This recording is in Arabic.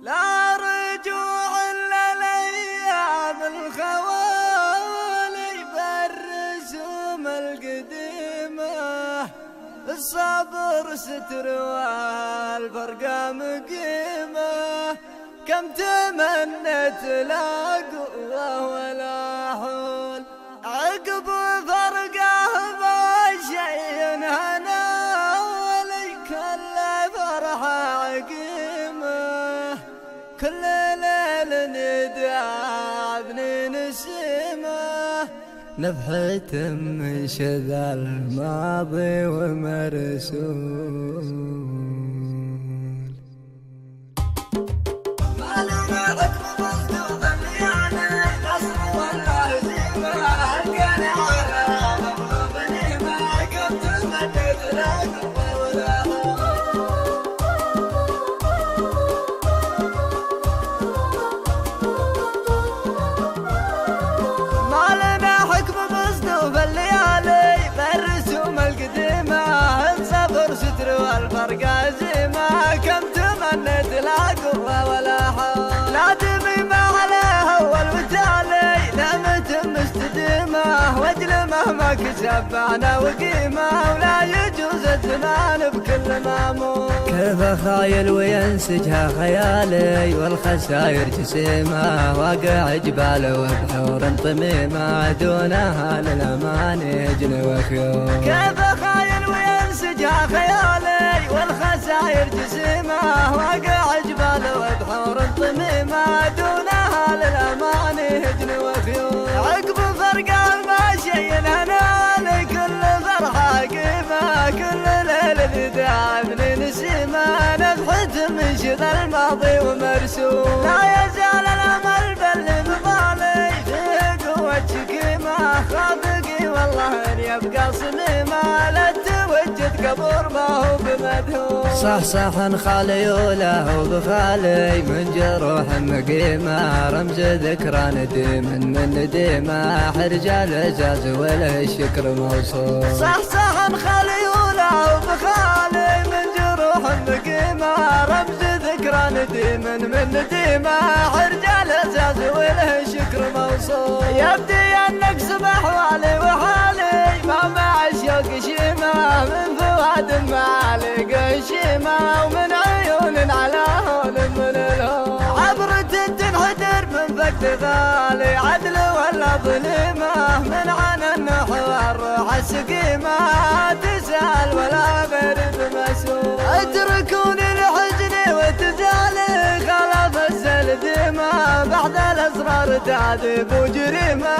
لا رجوع إلا الأيام الخوالي بالرسوم القديمة، الصبر ستر والفرقة مقيمة. كم تمنيت لا قوة ولا حول عقب فرقه بشيء هنا، ولي كل فرحة عقيمة. كل ليل ندعبني نسيمه، نفحة من شذا الماضي ومرسول. والفرقة زيمة، كم تمنيت لا قوة ولا حول، لا دميمة عليها والوتالي نامت مستديمة، واجل مهما كسب معنا وقيمة، ولا يجوز الزمان بكل مامور. كيف خايل وينسجها خيالي والخساير جسيمة، واقع جبال وبحور طميمة، دونها للأمان يجني وخيول. كيف خايل وينسجها خيالي والخساير جسيمة، واقع جبال وبحور طميمة، دونها للأمان يجن وخيول. عقب فرقه ما شي هنا، لكل فرحة قيمة، كل ليل ندعبني نسيمة، نفحة من شذا الماضي ومرسول. لا يزال الأمل بالمضالي فيه قوة شكيمة، خافقي والله إن يبقى صميمة، لا توجد قبور ما هو بمدهور. صحصحا خالي وله بخالي من جروح مقيمة، رمز ذكرى نديم من نديمة، رجال عزاز وله الشكر موصول. صحصحا خالي وله بخالي من جروح مقيمة، رمز ذكرى نديم من نديمة، رجال عزاز وله الشكر موصول. يبدي النقص بأحوالي وحالي، ما مع الشوق شيمة، من فؤاد معالي قشيمة، ومن عيون على هون من الهون. عبرة تنحدر من فقد غالي، عدل ولا ظليمة، من عنا النحو الروح السقيمة، تسأل ولا غير بمسؤول. اتركوني لحزني وتزالي، خلاف السلديمة، بعد الأسرار تعذيب وجريمة،